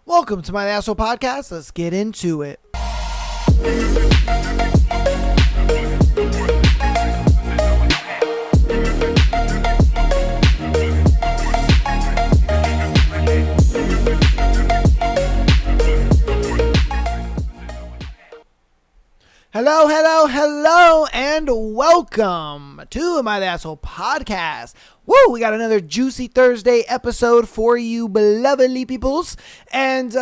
Welcome to my Asshole Podcast. Let's get into it. Hello, and welcome to my Asshole Podcast. Woo, we got another juicy Thursday episode for you belovedly peoples. And,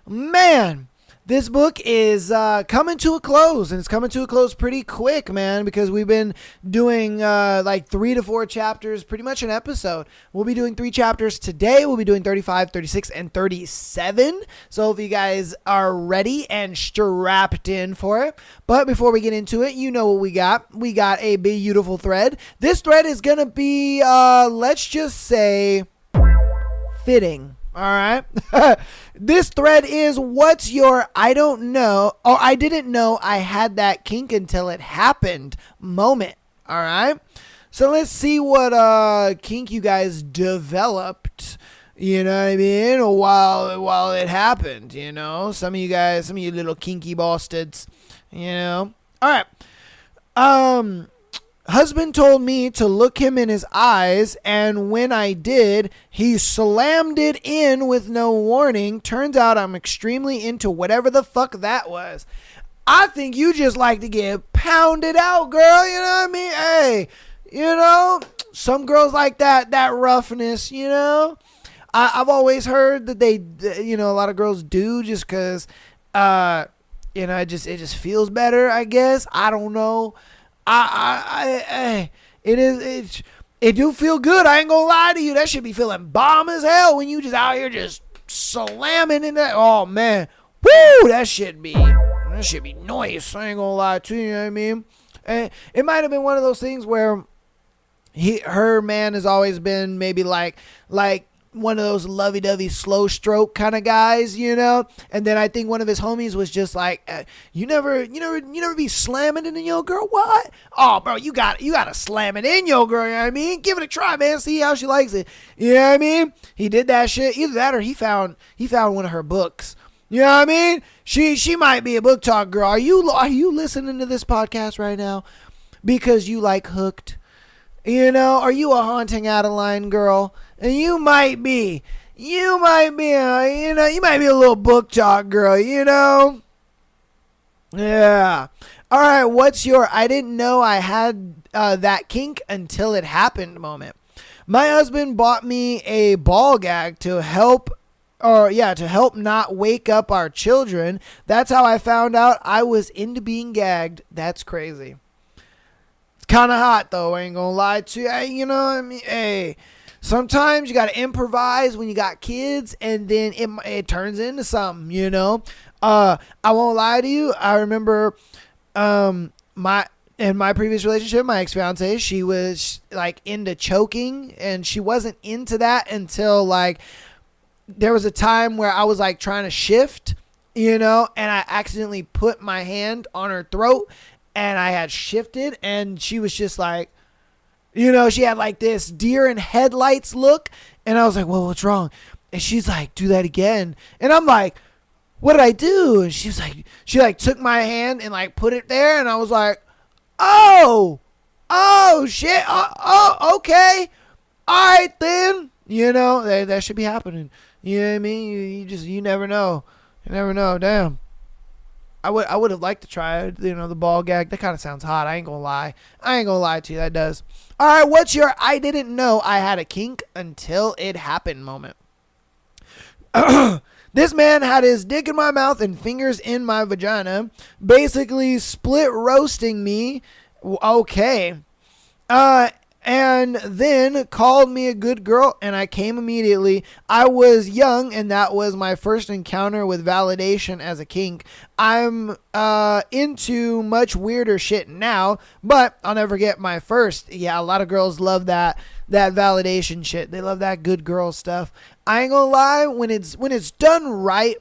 man, this book is coming to a close, and it's coming to a close pretty quick, man, because we've been doing like 3 to 4 chapters, pretty much an episode. We'll be doing 3 chapters today. We'll be doing 35, 36, and 37. So if you guys are ready and strapped in for it. But before we get into it, you know what we got. We got a beautiful thread. This thread is going to be, let's just say, fitting. All right. This thread is what's your I don't know or I didn't know I had that kink until it happened moment. All right. So let's see what kink you guys developed. You know what I mean? While it happened, you know, some of you little kinky bastards, you know. All right. Husband told me to look him in his eyes, and when I did, he slammed it in with no warning. Turns out I'm extremely into whatever the fuck that was. I think you just like to get pounded out, girl, you know what I mean? Hey, you know, some girls like that roughness, you know? I've always heard that they, you know, a lot of girls do just because, you know, it just feels better, I guess. I don't know. It do feel good. I ain't gonna lie to you. That should be feeling bomb as hell when you just out here just slamming in that. Oh man, woo! That should be nice. I ain't gonna lie to you. You know what I mean? And it might have been one of those things where her man has always been maybe like one of those lovey-dovey slow stroke kind of guys, you know. And then I think one of his homies was just like, you never be slamming it in your girl. What? Oh, bro, you gotta slam it in your girl. You know what I mean? Give it a try, man. See how she likes it. You know what I mean? He did that shit. Either that or he found one of her books. You know what I mean? She might be a book talk girl. Are you listening to this podcast right now because you like Hooked? You know, are you a Haunting Adeline girl? And you might be a little book talk girl, you know? Yeah. All right, what's your I didn't know I had that kink until it happened moment? My husband bought me a ball gag to help not wake up our children. That's how I found out I was into being gagged. That's crazy. It's kind of hot, though, I ain't gonna lie to you. You know what I mean? Hey. Sometimes you got to improvise when you got kids, and then it turns into something, you know. I won't lie to you. I remember in my previous relationship, my ex-fiance, she was like into choking, and she wasn't into that until like there was a time where I was like trying to shift, you know, and I accidentally put my hand on her throat, and I had shifted, and she was just like, you know, she had like this deer in headlights look. And I was like, well, what's wrong? And she's like, do that again. And I'm like, what did I do? And she took my hand and like put it there. And I was like, oh shit. Okay. All right then. You know, that should be happening. You know what I mean? You never know. You never know. Damn. I would have liked to try it, you know, the ball gag. That kind of sounds hot. I ain't gonna lie to you. That does. All right, what's your I didn't know I had a kink until it happened moment? This man had his dick in my mouth and fingers in my vagina, basically split roasting me. Okay. And then called me a good girl, and I came immediately. I was young, and that was my first encounter with validation as a kink. I'm into much weirder shit now, but I'll never forget my first. Yeah, a lot of girls love that validation shit. They love that good girl stuff. I ain't gonna lie, when it's done right,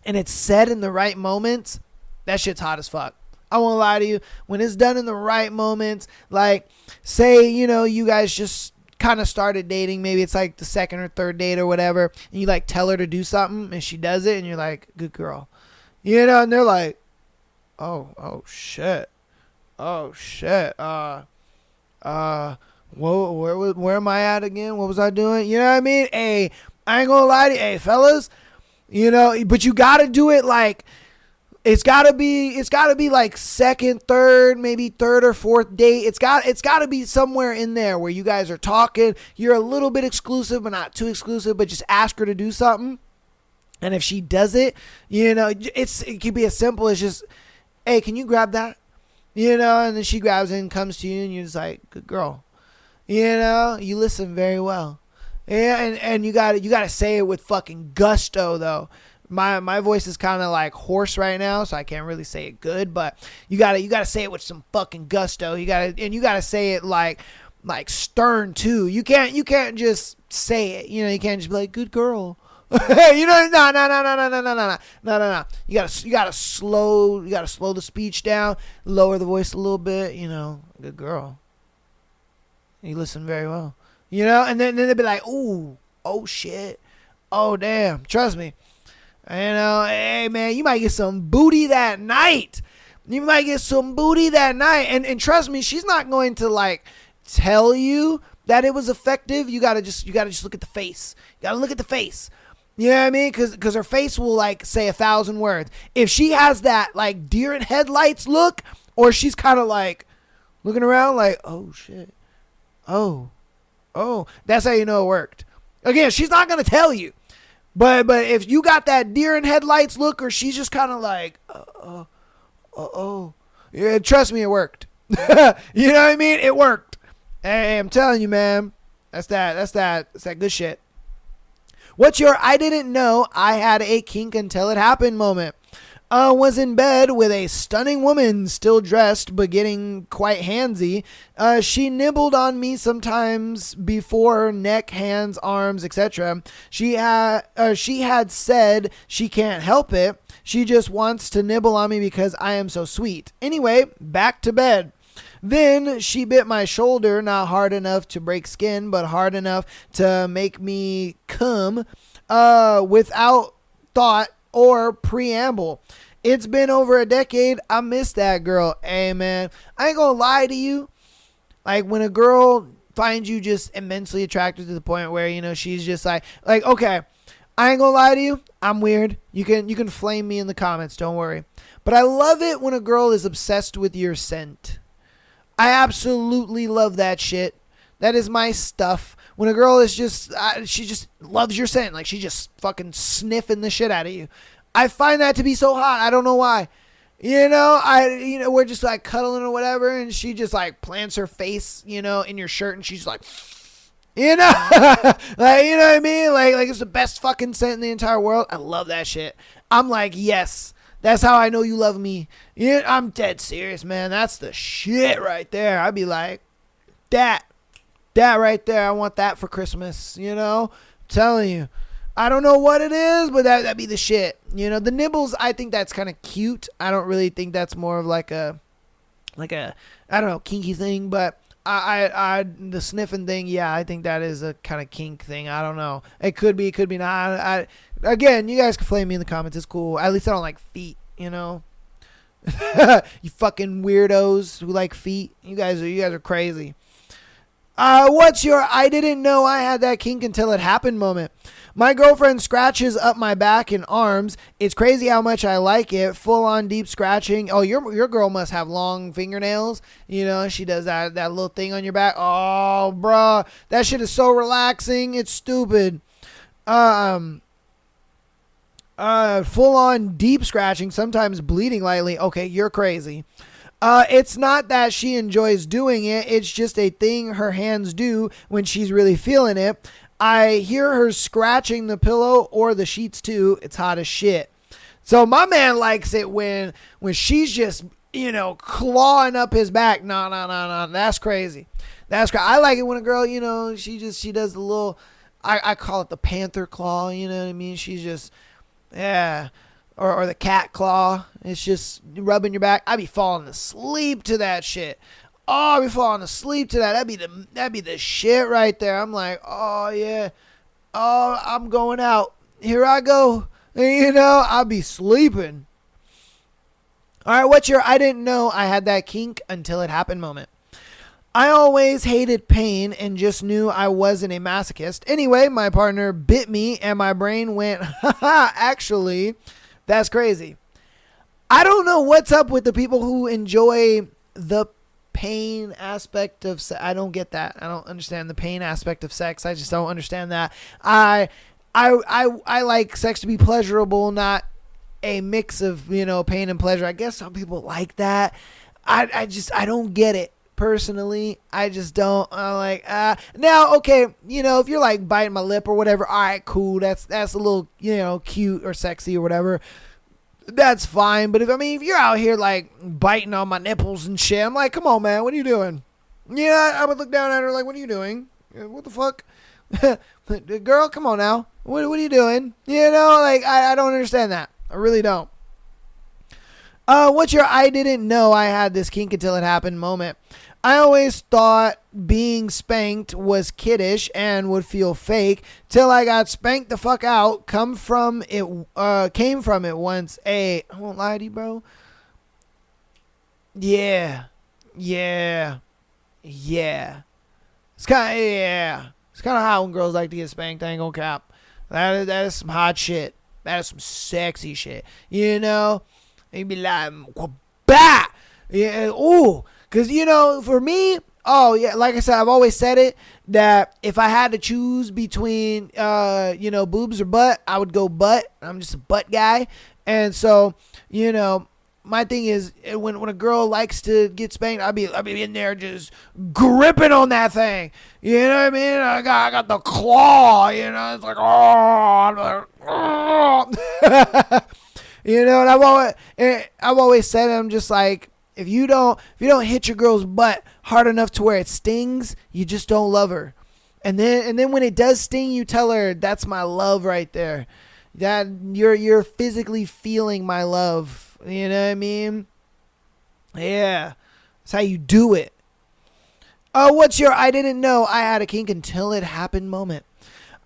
and it's said in the right moments, that shit's hot as fuck. I won't lie to you. When it's done in the right moments, like say, you know, you guys just kind of started dating, maybe it's like the second or third date or whatever, and you like tell her to do something and she does it and you're like, good girl. You know, and they're like, oh shit. Oh shit. Where am I at again? What was I doing? You know what I mean? Hey, I ain't gonna lie to you. Hey, fellas, you know, but you gotta do it like, it's gotta be like second, third, maybe third or fourth date. It's gotta be somewhere in there where you guys are talking. You're a little bit exclusive, but not too exclusive, but just ask her to do something. And if she does it, you know, it could be as simple as just, hey, can you grab that? You know, and then she grabs it and comes to you and you're just like, good girl. You know, you listen very well. Yeah, and you gotta say it with fucking gusto though. My voice is kind of like hoarse right now, so I can't really say it good, but you gotta say it with some fucking gusto. You gotta say it like stern too. You can't just say it. You know, you can't just be like, good girl. You know, no. You gotta slow the speech down, lower the voice a little bit. You know, good girl. You listen very well. You know, and then they'll be like, ooh, oh shit, oh damn, trust me. You know, hey man, you might get some booty that night. And trust me, she's not going to like tell you that it was effective. You gotta just look at the face. You gotta look at the face. You know what I mean? Because her face will like say 1,000 words. If she has that like deer in headlights look, or she's kind of like looking around like, oh shit, oh, that's how you know it worked. Again, she's not gonna tell you, but if you got that deer in headlights look, or she's just kind of like, yeah, trust me, it worked. You know what I mean? It worked. Hey, I'm telling you, man, that's that good shit. What's your I didn't know I had a kink until it happened moment? Was in bed with a stunning woman, still dressed but getting quite handsy. She nibbled on me sometimes before, neck, hands, arms, etc. She had said she can't help it. She just wants to nibble on me because I am so sweet. Anyway, back to bed. Then she bit my shoulder, not hard enough to break skin, but hard enough to make me come, without thought or preamble. It's been over a decade. I miss that girl. Hey, man, I ain't gonna lie to you. Like, when a girl finds you just immensely attractive to the point where, you know, she's just like, okay, I ain't gonna lie to you. I'm weird. You can flame me in the comments. Don't worry. But I love it when a girl is obsessed with your scent. I absolutely love that shit. That is my stuff. When a girl is just, she just loves your scent. Like, she just fucking sniffing the shit out of you. I find that to be so hot. I don't know why. You know, we're just like cuddling or whatever, and she just like plants her face, you know, in your shirt, and she's like, you know, like, you know what I mean? Like it's the best fucking scent in the entire world. I love that shit. I'm like, yes. That's how I know you love me. Yeah, I'm dead serious, man. That's the shit right there. I'd be like, that right there. I want that for Christmas. You know, I'm telling you. I don't know what it is, but that'd be the shit. You know, the nibbles, I think that's kind of cute. I don't really think that's more of like a, I don't know, kinky thing. But the sniffing thing, yeah, I think that is a kind of kink thing. I don't know. It could be not. Again, you guys can flame me in the comments. It's cool. At least I don't like feet, you know. You fucking weirdos who like feet. You guys are crazy. What's your I didn't know I had that kink until it happened moment? My girlfriend scratches up my back and arms. It's crazy how much I like it. Full on deep scratching. Oh, your girl must have long fingernails. You know, she does that little thing on your back. Oh, bruh. That shit is so relaxing. It's stupid. Full on deep scratching, sometimes bleeding lightly. Okay, you're crazy. It's not that she enjoys doing it. It's just a thing her hands do when she's really feeling it. I hear her scratching the pillow or the sheets too. It's hot as shit. So my man likes it when she's just, you know, clawing up his back. No. That's crazy. I like it when a girl, you know, she does the little, I call it the panther claw. You know what I mean? She's just, yeah. Or the cat claw. It's just rubbing your back. I be falling asleep to that shit. Oh, I'll be falling asleep to that. That'd be the shit right there. I'm like, oh yeah. Oh, I'm going out. Here I go. You know, I'll be sleeping. All right, what's your I didn't know I had that kink until it happened moment? I always hated pain and just knew I wasn't a masochist. Anyway, my partner bit me and my brain went, haha, actually, that's crazy. I don't know what's up with the people who enjoy the pain aspect of sex. I don't get that. I don't understand the pain aspect of sex. I just don't understand that. I like sex to be pleasurable, not a mix of, you know, pain and pleasure. I guess some people like that. I don't get it. Personally, I just don't. I'm like, now, okay, you know, if you're like biting my lip or whatever, all right, cool. That's a little, you know, cute or sexy or whatever. That's fine. But if you're out here like biting on my nipples and shit, I'm like, come on, man, what are you doing? Yeah, I would look down at her like, what are you doing? What the fuck? Girl, come on now. What are you doing? You know, like, I don't understand that. I really don't. What's your I didn't know I had this kink until it happened moment? I always thought being spanked was kiddish and would feel fake till I got spanked the fuck out. Came from it once. Hey, I won't lie to you, bro. Yeah. It's kind of hot when girls like to get spanked. I ain't gonna cap. That is some hot shit. That is some sexy shit. You know, you'd be like, bah! Yeah, ooh. Because, you know, for me, oh, yeah, like I said, I've always said it, that if I had to choose between, you know, boobs or butt, I would go butt. I'm just a butt guy. And so, you know, my thing is, when a girl likes to get spanked, I'll be in there just gripping on that thing. You know what I mean? I got the claw, you know, it's like, oh. You know, and I've always said, I'm just like, if you don't hit your girl's butt hard enough to where it stings, you just don't love her. And then when it does sting, you tell her, that's my love right there. That you're physically feeling my love. You know what I mean? Yeah. That's how you do it. What's your I didn't know I had a kink until it happened moment?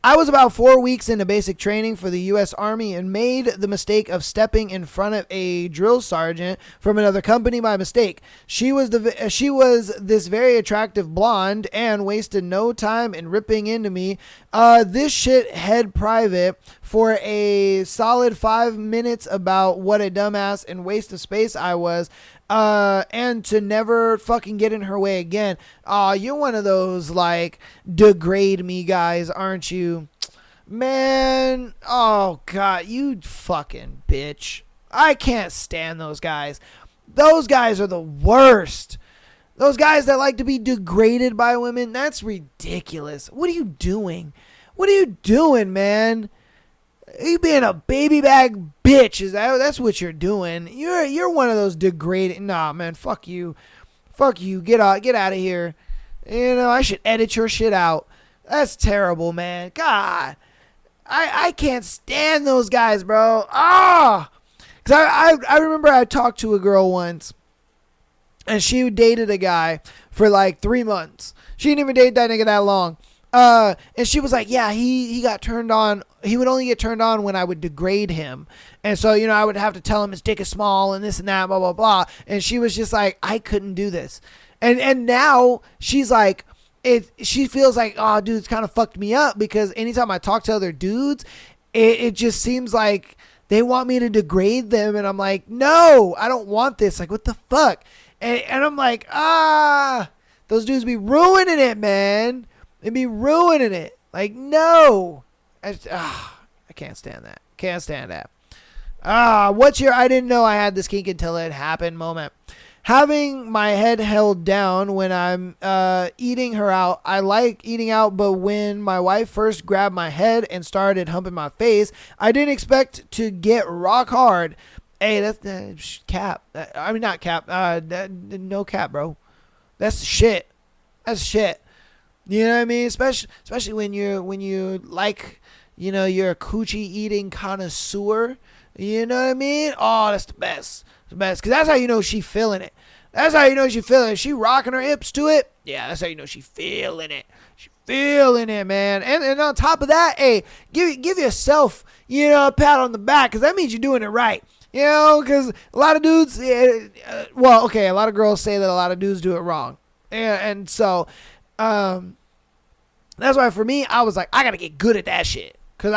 I was about 4 weeks into basic training for the U.S. Army and made the mistake of stepping in front of a drill sergeant from another company by mistake. She was this very attractive blonde and wasted no time in ripping into me. This shit head private for a solid 5 minutes about what a dumbass and waste of space I was. And to never fucking get in her way again. You're one of those, like, degrade me guys, aren't you? Man, oh, God, you fucking bitch. I can't stand those guys. Those guys are the worst. Those guys that like to be degraded by women, that's ridiculous. What are you doing? What are you doing, man? You being a baby bag bitch, that's what you're doing. You're one of those degraded. Nah, man, fuck you. Get out of here. You know, I should edit your shit out. That's terrible, man. God, I can't stand those guys, bro. Because I remember I talked to a girl once, and she dated a guy for like 3 months. She didn't even date that nigga that long. And she was like, yeah, he got turned on. He would only get turned on when I would degrade him. And so, you know, I would have to tell him his dick is small and this and that, blah, blah, blah. And she was just like, I couldn't do this. And now she's like, she feels like, oh, dude, it's kind of fucked me up because anytime I talk to other dudes, it just seems like they want me to degrade them. And I'm like, no, I don't want this. Like, what the fuck? And I'm like, those dudes be ruining it, man. They be ruining it. Like, no. I can't stand that. Can't stand that. What's your I didn't know I had this kink until it happened moment? Having my head held down when I'm eating her out. I like eating out, but when my wife first grabbed my head and started humping my face, I didn't expect to get rock hard. Hey, that's cap. I mean, not cap. No cap, bro. That's shit. That's shit. You know what I mean? Especially when you like, you know, you're a coochie eating connoisseur. You know what I mean? Oh, that's the best. The best. Because that's how you know she feeling it. That's how you know she feeling it. If she rocking her hips to it, yeah, that's how you know she feeling it. She feeling it, man. And on top of that, hey, give yourself, a pat on the back, because that means you're doing it right. Because a lot of dudes, a lot of girls say that a lot of dudes do it wrong. And so, that's why for me, I was like, I got to get good at that shit. Because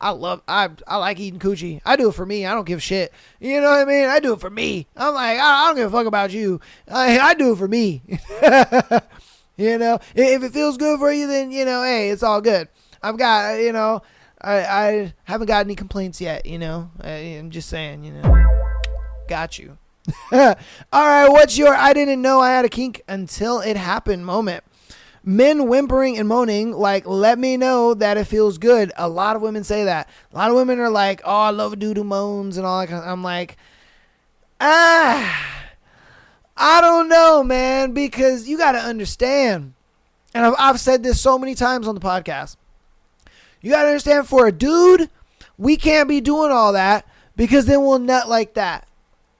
I like eating coochie. I do it for me. I don't give a shit. You know what I mean? I do it for me. I'm like, I don't give a fuck about you. I do it for me. If it feels good for you, then, hey, it's all good. I've got, I haven't got any complaints yet, I'm just saying, got you. All right, what's your I didn't know I had a kink until it happened moment? Men whimpering and moaning, like, let me know that it feels good. A lot of women say that. A lot of women are like, oh, I love a dude who moans and all that kind of, I'm like, I don't know, man, because you got to understand, and I've said this so many times on the podcast, you got to understand, for a dude, we can't be doing all that, because then we'll nut like that.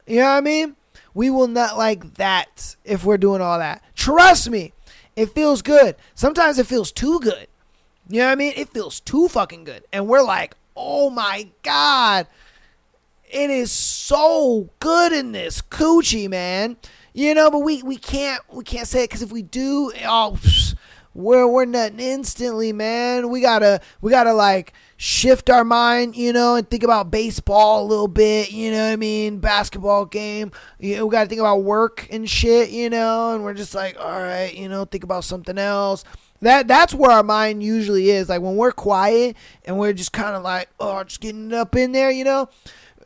You know what I mean? We will nut like that if we're doing all that. Trust me. It feels good. Sometimes it feels too good. You know what I mean? It feels too fucking good. And we're like, oh my God. It is so good in this coochie, man. But we can't say it, because if we do, we're nutting instantly, man. We gotta like shift our mind, and think about baseball a little bit, you know what I mean? Basketball game. We gotta think about work and shit, and we're just like, all right, think about something else. That's where our mind usually is. Like when we're quiet and we're just kind of like, just getting it up in there,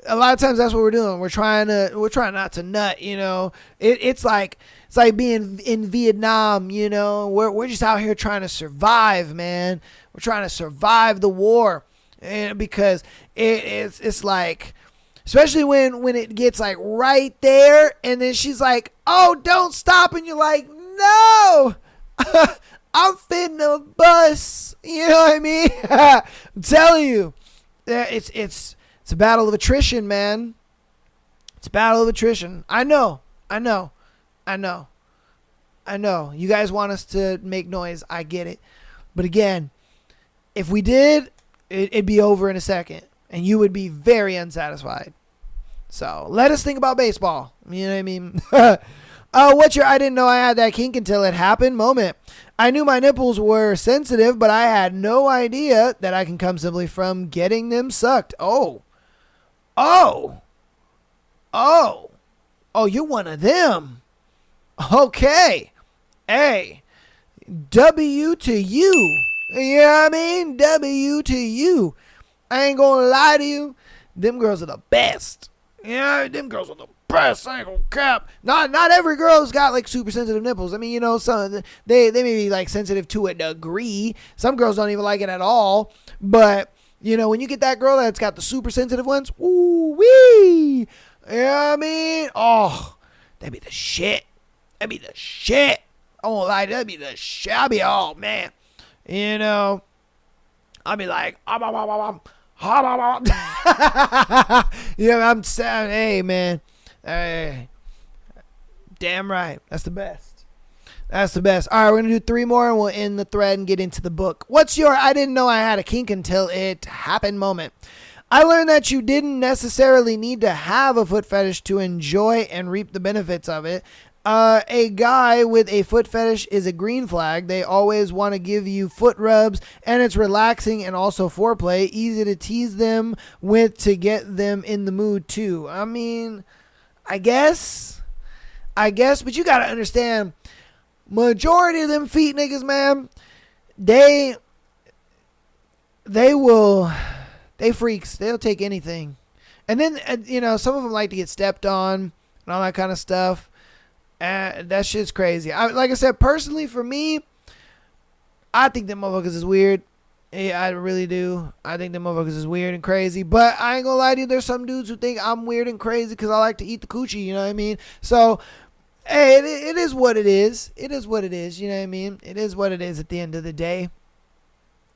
a lot of times that's what we're doing. We're trying not to nut, It's like being in Vietnam, We're just out here trying to survive, man. We're trying to survive the war, and because it's like, especially when it gets like right there, and then she's like, "Oh, don't stop," and you're like, "No, I'm finna bust." You know what I mean? I'm telling you, it's a battle of attrition, man. It's a battle of attrition. I know. You guys want us to make noise. I get it. But again, if we did, it'd be over in a second. And you would be very unsatisfied. So let us think about baseball. You know what I mean? What's your I didn't know I had that kink until it happened moment? I knew my nipples were sensitive, but I had no idea that I can come simply from getting them sucked. Oh, you're one of them. Okay. Hey, W to you. You know what I mean? W to you. I ain't gonna lie to you. Them girls are the best. Yeah, them girls are the best. I ain't gonna cap. Not every girl's got like super sensitive nipples. I mean, some they may be like sensitive to a degree. Some girls don't even like it at all. But when you get that girl that's got the super sensitive ones, ooh wee. You know what I mean? Oh, that'd be the shit. That'd be the shit. I won't lie, that'd be the shit. I'll be, oh man. I'll be like, I'm sad. Hey man. Hey. Damn right. That's the best. All right, we're gonna do 3 more and we'll end the thread and get into the book. What's your I didn't know I had a kink until it happened moment? I learned that you didn't necessarily need to have a foot fetish to enjoy and reap the benefits of it. A guy with a foot fetish is a green flag. They always want to give you foot rubs, and it's relaxing and also foreplay. Easy to tease them with to get them in the mood too. I mean, I guess, but you got to understand, majority of them feet niggas, man, they freaks. They'll take anything. And then, some of them like to get stepped on and all that kind of stuff. That shit's crazy. Like I said, personally, for me, I think them motherfuckers is weird. Yeah, I really do. I think them motherfuckers is weird and crazy. But I ain't gonna lie to you, there's some dudes who think I'm weird and crazy because I like to eat the coochie, you know what I mean? So, hey, it is what it is. It is what it is, you know what I mean? It is what it is at the end of the day.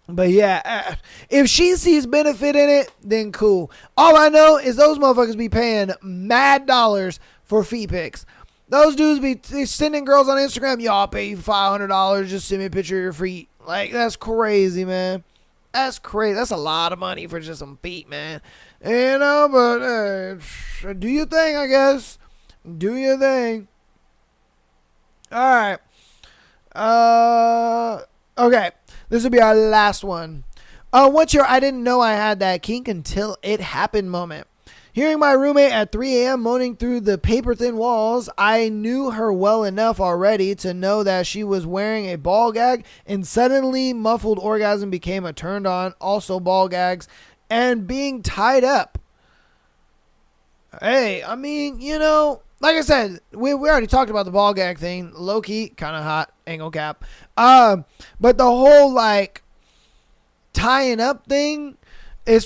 But yeah, if she sees benefit in it, then cool. All I know is those motherfuckers be paying mad dollars for feet pics. Those dudes be sending girls on Instagram, yo, I'll pay you $500, just send me a picture of your feet. Like, that's crazy, man. That's crazy. That's a lot of money for just some feet, man. You know, but do your thing, I guess. Do your thing. All right. Okay. This will be our last one. What's your I didn't know I had that kink until it happened moment? Hearing my roommate at 3 a.m. moaning through the paper-thin walls, I knew her well enough already to know that she was wearing a ball gag, and suddenly muffled orgasm became a turned on, also ball gags, and being tied up. Hey, I mean, you know, like I said, we already talked about the ball gag thing. Low-key, kind of hot, ain't gonna cap. But the whole, like, tying up thing,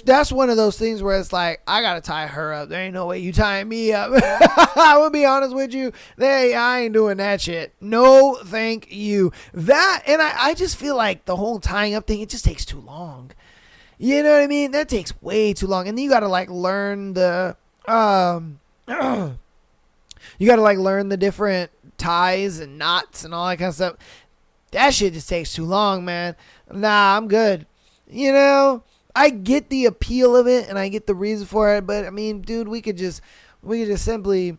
that's one of those things where it's like, I gotta tie her up. There ain't no way you tying me up. I will be honest with you. I ain't doing that shit. No, thank you. That, and I just feel like the whole tying up thing, it just takes too long. You know what I mean? That takes way too long. And then you gotta like learn the, you gotta like learn the different ties and knots and all that kind of stuff. That shit just takes too long, man. Nah, I'm good. You know, I get the appeal of it and I get the reason for it, but I mean, dude, we could just simply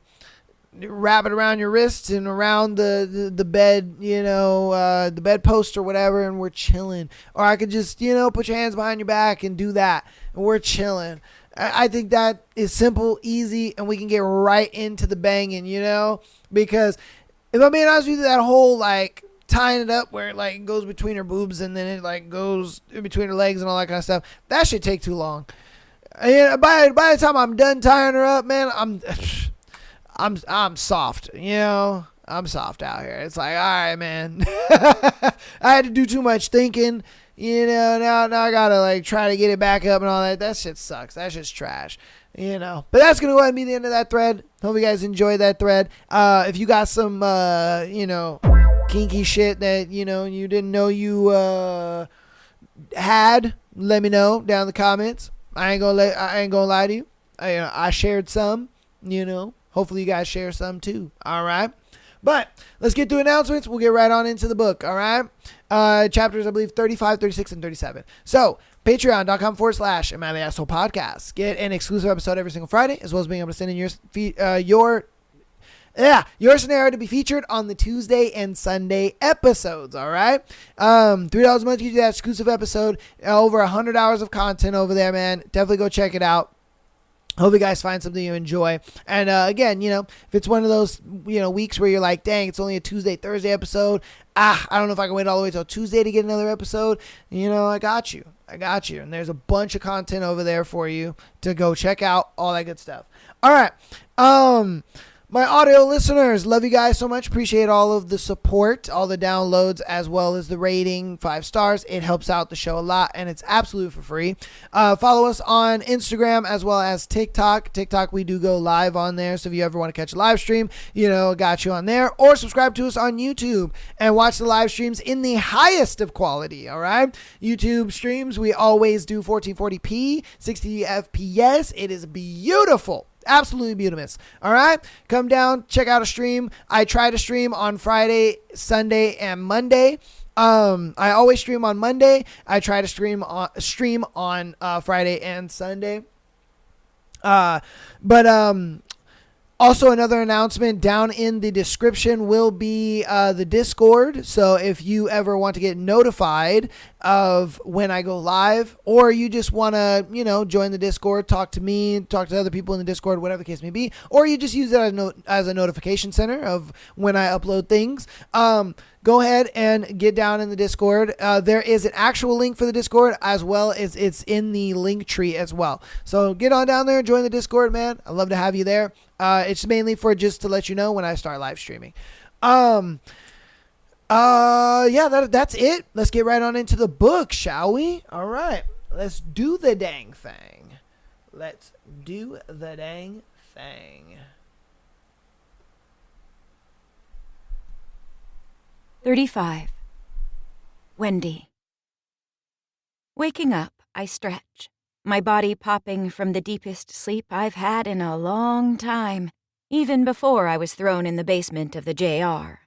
wrap it around your wrists and around the bed, you know, the bedpost or whatever, and we're chilling. Or I could just, you know, put your hands behind your back and do that, and we're chilling. I think that is simple, easy, and we can get right into the banging, you know, because if I'm being honest with you, that whole like tying it up where it like goes between her boobs and then it like goes in between her legs and all that kind of stuff, that should take too long. And by the time I'm done tying her up, man, I'm soft, you know. I'm soft out here. It's like, all right, man. I had to do too much thinking, you know. Now I gotta like try to get it back up and all that. That shit sucks. That shit's trash, you know. But that's gonna go ahead and be the end of that thread. Hope you guys enjoyed that thread. If you got some, you know, kinky shit that you know you didn't know you had, let me know down in the comments. I ain't gonna lie to you. I shared some, you know. Hopefully you guys share some too. All right. But let's get to announcements. We'll get right on into the book. All right. Chapters, I believe, 35, 36, and 37. So patreon.com/Am I the Asshole Podcast. Get an exclusive episode every single Friday, as well as being able to send in your scenario to be featured on the Tuesday and Sunday episodes. All right. $3 a month gives you that exclusive episode. Over 100 hours of content over there, man. Definitely go check it out. Hope you guys find something you enjoy. And again, you know, if it's one of those, you know, weeks where you're like, dang, it's only a Tuesday, Thursday episode. I don't know if I can wait all the way till Tuesday to get another episode. You know, I got you. And there's a bunch of content over there for you to go check out, all that good stuff. All right. My audio listeners, love you guys so much. Appreciate all of the support, all the downloads, as well as the rating, 5 stars. It helps out the show a lot, and it's absolutely for free. Follow us on Instagram as well as TikTok. TikTok, we do go live on there, so if you ever want to catch a live stream, you know, got you on there. Or subscribe to us on YouTube and watch the live streams in the highest of quality, all right? YouTube streams, we always do 1440p, 60 FPS. It is beautiful. Absolutely beautiful. All right. Come down, check out a stream. I try to stream on Friday, Sunday, and Monday. I always stream on Monday. I try to stream on Friday and Sunday. Also, another announcement down in the description will be the Discord. So if you ever want to get notified of when I go live, or you just want to, you know, join the Discord, talk to me, talk to other people in the Discord, whatever the case may be, or you just use it as a notification center of when I upload things, go ahead and get down in the Discord. There is an actual link for the Discord, as well as it's in the link tree as well. So get on down there, join the Discord, man. I'd love to have you there. It's mainly for just to let you know when I start live streaming. That's it. Let's get right on into the book, shall we? All right. Let's do the dang thing. 35. Wendy. Waking up, I stretch, my body popping from the deepest sleep I've had in a long time. even before I was thrown in the basement of the JR.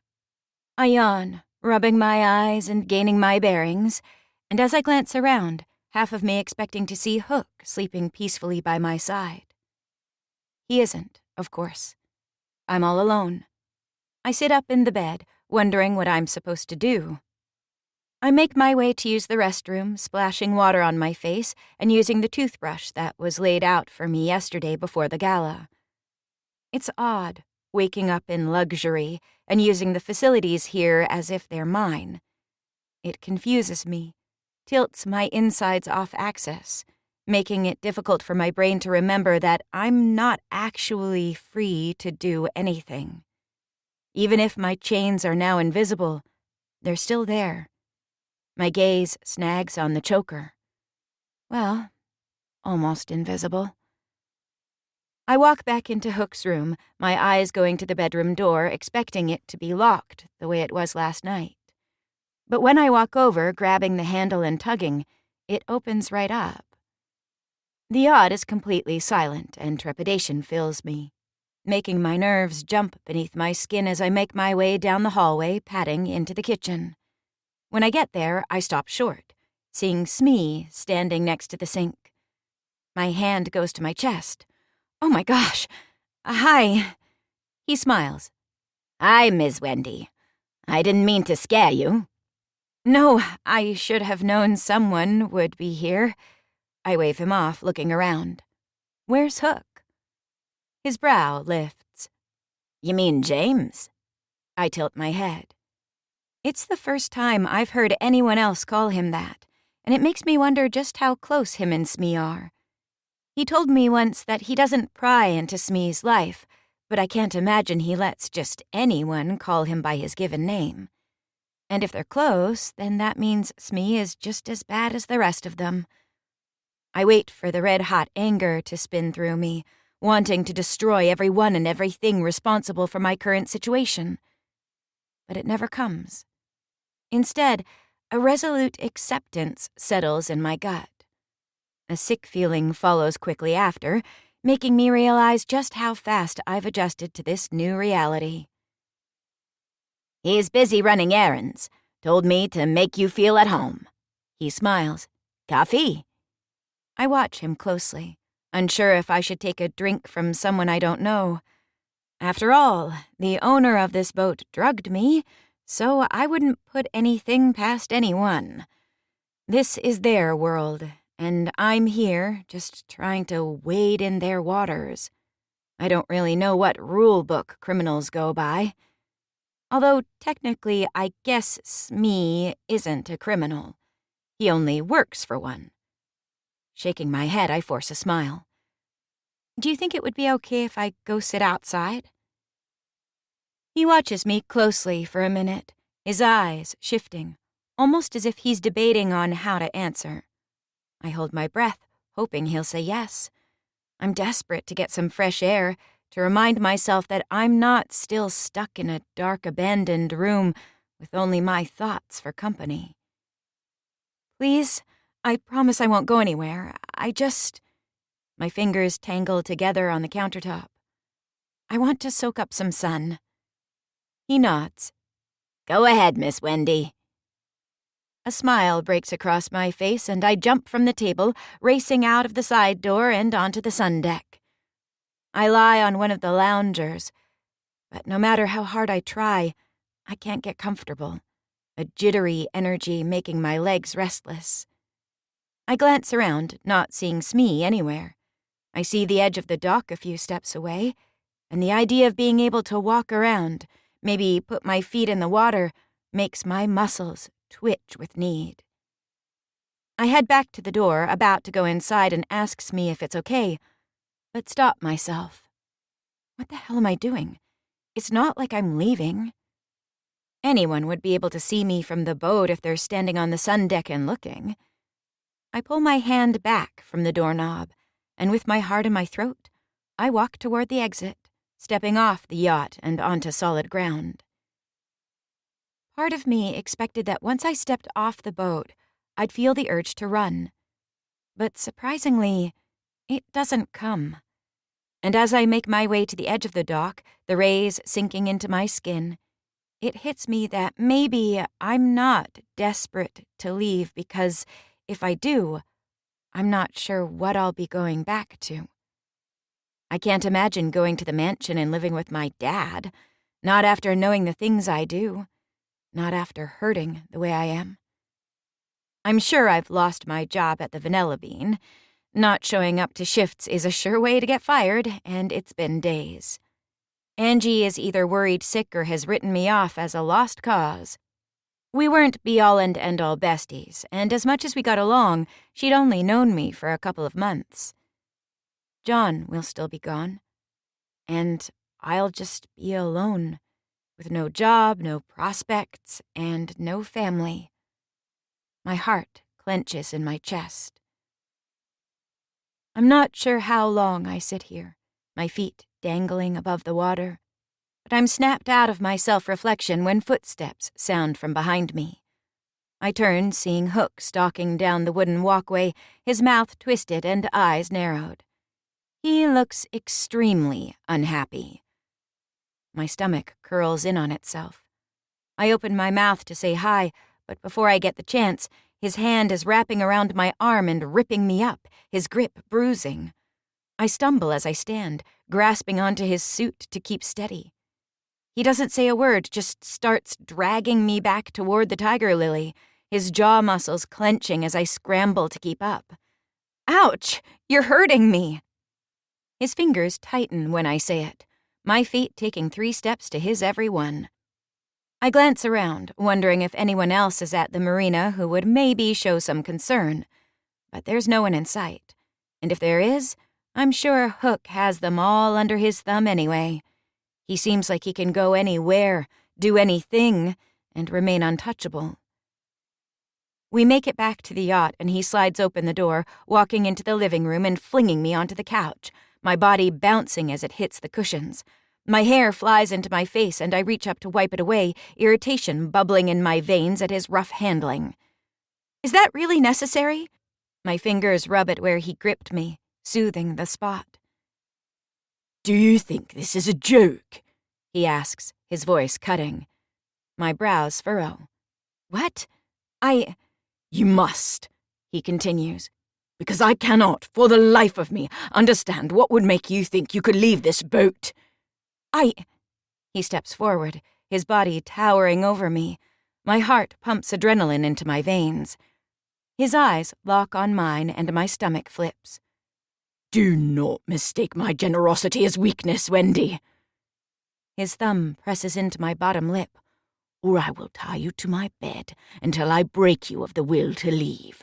I yawn, rubbing my eyes and gaining my bearings, and as I glance around, half of me expecting to see Hook sleeping peacefully by my side. He isn't, of course. I'm all alone. I sit up in the bed, wondering what I'm supposed to do. I make my way to use the restroom, splashing water on my face and using the toothbrush that was laid out for me yesterday before the gala. It's odd, waking up in luxury and using the facilities here as if they're mine. It confuses me, tilts my insides off axis, making it difficult for my brain to remember that I'm not actually free to do anything. Even if my chains are now invisible, they're still there. My gaze snags on the choker. Well, almost invisible. I walk back into Hook's room, my eyes going to the bedroom door, expecting it to be locked the way it was last night. But when I walk over, grabbing the handle and tugging, it opens right up. The yacht is completely silent, and trepidation fills me, making my nerves jump beneath my skin as I make my way down the hallway, padding into the kitchen. When I get there, I stop short, seeing Smee standing next to the sink. My hand goes to my chest. Oh my gosh. Hi. He smiles. Hi, Miss Wendy. I didn't mean to scare you. No, I should have known someone would be here. I wave him off, looking around. Where's Hook? His brow lifts. You mean James? I tilt my head. It's the first time I've heard anyone else call him that, and it makes me wonder just how close him and Smee are. He told me once that he doesn't pry into Smee's life, but I can't imagine he lets just anyone call him by his given name. And if they're close, then that means Smee is just as bad as the rest of them. I wait for the red-hot anger to spin through me, wanting to destroy everyone and everything responsible for my current situation. But it never comes. Instead, a resolute acceptance settles in my gut. A sick feeling follows quickly after, making me realize just how fast I've adjusted to this new reality. He's busy running errands. Told me to make you feel at home. He smiles. Coffee? I watch him closely, unsure if I should take a drink from someone I don't know. After all, the owner of this boat drugged me, so I wouldn't put anything past anyone. This is their world, and I'm here just trying to wade in their waters. I don't really know what rule book criminals go by. Although technically I guess Smee isn't a criminal. He only works for one. Shaking my head, I force a smile. Do you think it would be okay if I go sit outside? He watches me closely for a minute, his eyes shifting, almost as if he's debating on how to answer. I hold my breath, hoping he'll say yes. I'm desperate to get some fresh air, to remind myself that I'm not still stuck in a dark, abandoned room with only my thoughts for company. Please, I promise I won't go anywhere. My fingers tangle together on the countertop. I want to soak up some sun. He nods. Go ahead, Miss Wendy. A smile breaks across my face, and I jump from the table, racing out of the side door and onto the sun deck. I lie on one of the loungers, but no matter how hard I try, I can't get comfortable, a jittery energy making my legs restless. I glance around, not seeing Smee anywhere. I see the edge of the dock a few steps away, and the idea of being able to walk around, maybe put my feet in the water, makes my muscles twitch with need. I head back to the door, about to go inside and ask Smee if it's okay, but stop myself. What the hell am I doing? It's not like I'm leaving. Anyone would be able to see me from the boat if they're standing on the sun deck and looking. I pull my hand back from the doorknob, and with my heart in my throat, I walk toward the exit, stepping off the yacht and onto solid ground. Part of me expected that once I stepped off the boat, I'd feel the urge to run. But surprisingly, it doesn't come. And as I make my way to the edge of the dock, the rays sinking into my skin, it hits me that maybe I'm not desperate to leave because if I do, I'm not sure what I'll be going back to. I can't imagine going to the mansion and living with my dad, not after knowing the things I do, not after hurting the way I am. I'm sure I've lost my job at the Vanilla Bean. Not showing up to shifts is a sure way to get fired, and it's been days. Angie is either worried sick or has written me off as a lost cause. We weren't be-all and end-all besties, and as much as we got along, she'd only known me for a couple of months. John will still be gone, and I'll just be alone, with no job, no prospects, and no family. My heart clenches in my chest. I'm not sure how long I sit here, my feet dangling above the water, but I'm snapped out of my self-reflection when footsteps sound from behind me. I turn, seeing Hook stalking down the wooden walkway, his mouth twisted and eyes narrowed. He looks extremely unhappy. My stomach curls in on itself. I open my mouth to say hi, but before I get the chance, his hand is wrapping around my arm and ripping me up, his grip bruising. I stumble as I stand, grasping onto his suit to keep steady. He doesn't say a word, just starts dragging me back toward the tiger lily, his jaw muscles clenching as I scramble to keep up. Ouch! You're hurting me! His fingers tighten when I say it, my feet taking 3 steps to his every one. I glance around, wondering if anyone else is at the marina who would maybe show some concern, but there's no one in sight, and if there is, I'm sure Hook has them all under his thumb anyway. He seems like he can go anywhere, do anything, and remain untouchable. We make it back to the yacht, and he slides open the door, walking into the living room and flinging me onto the couch, my body bouncing as it hits the cushions. My hair flies into my face, and I reach up to wipe it away, irritation bubbling in my veins at his rough handling. Is that really necessary? My fingers rub at where he gripped me, soothing the spot. Do you think this is a joke? He asks, his voice cutting. My brows furrow. What? You must, he continues, because I cannot, for the life of me, understand what would make you think you could leave this boat. He steps forward, his body towering over me. My heart pumps adrenaline into my veins. His eyes lock on mine and my stomach flips. Do not mistake my generosity as weakness, Wendy. His thumb presses into my bottom lip. Or I will tie you to my bed until I break you of the will to leave.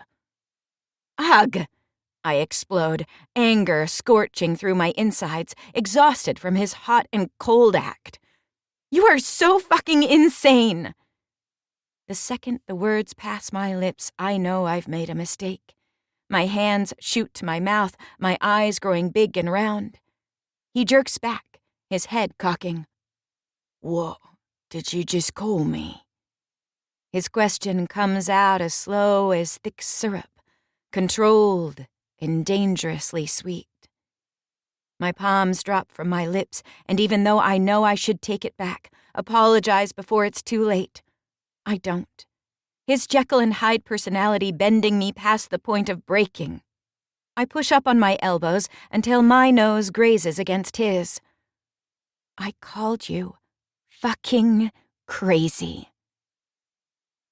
Ugh! I explode, anger scorching through my insides, exhausted from his hot and cold act. You are so fucking insane! The second the words pass my lips, I know I've made a mistake. My hands shoot to my mouth, my eyes growing big and round. He jerks back, his head cocking. What did you just call me? His question comes out as slow as thick syrup, controlled and dangerously sweet. My palms drop from my lips, and even though I know I should take it back, apologize before it's too late, I don't. His Jekyll and Hyde personality bending me past the point of breaking. I push up on my elbows until my nose grazes against his. I called you fucking crazy.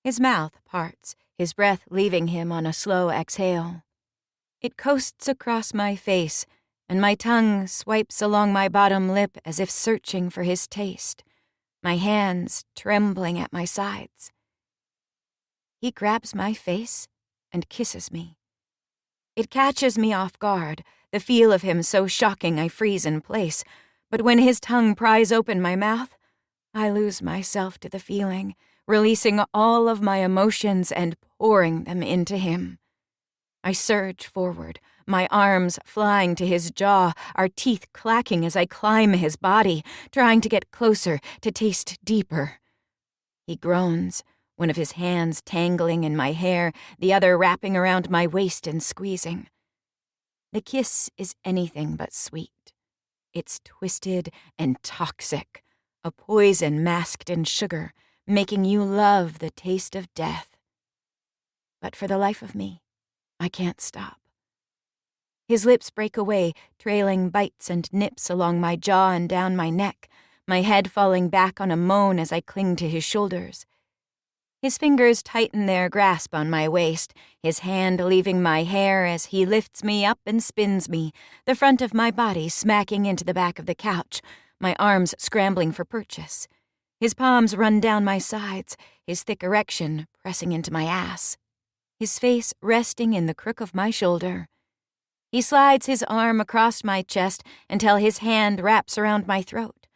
His mouth parts, his breath leaving him on a slow exhale. It coasts across my face, and my tongue swipes along my bottom lip as if searching for his taste, my hands trembling at my sides. He grabs my face and kisses me. It catches me off guard, the feel of him so shocking I freeze in place, but when his tongue pries open my mouth, I lose myself to the feeling, releasing all of my emotions and pouring them into him. I surge forward, my arms flying to his jaw, our teeth clacking as I climb his body, trying to get closer, to taste deeper. He groans, one of his hands tangling in my hair, the other wrapping around my waist and squeezing. The kiss is anything but sweet. It's twisted and toxic, a poison masked in sugar, making you love the taste of death. But for the life of me, I can't stop. His lips break away, trailing bites and nips along my jaw and down my neck, my head falling back on a moan as I cling to his shoulders. His fingers tighten their grasp on my waist, his hand leaving my hair as he lifts me up and spins me, the front of my body smacking into the back of the couch, my arms scrambling for purchase. His palms run down my sides, his thick erection pressing into my ass. His face resting in the crook of my shoulder. He slides his arm across my chest until his hand wraps around my throat.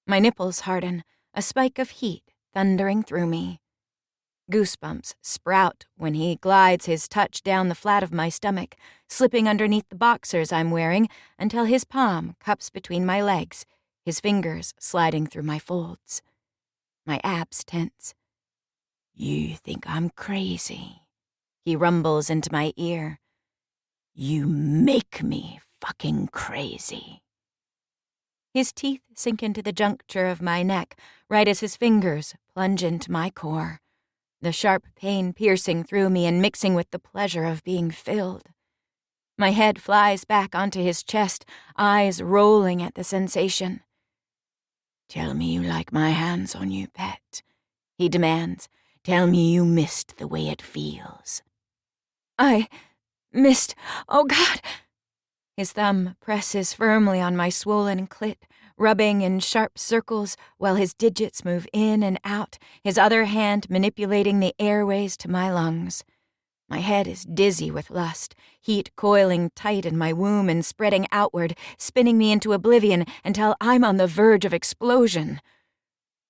My nipples harden, a spike of heat thundering through me. Goosebumps sprout when he glides his touch down the flat of my stomach, slipping underneath the boxers I'm wearing until his palm cups between my legs, his fingers sliding through my folds. My abs tense. "You think I'm crazy," he rumbles into my ear. "You make me fucking crazy." His teeth sink into the juncture of my neck right as his fingers plunge into my core, the sharp pain piercing through me and mixing with the pleasure of being filled. My head flies back onto his chest, eyes rolling at the sensation. "Tell me you like my hands on you, pet," he demands. "Tell me you missed the way it feels." "I missed, oh God." His thumb presses firmly on my swollen clit, rubbing in sharp circles while his digits move in and out, his other hand manipulating the airways to my lungs. My head is dizzy with lust, heat coiling tight in my womb and spreading outward, spinning me into oblivion until I'm on the verge of explosion.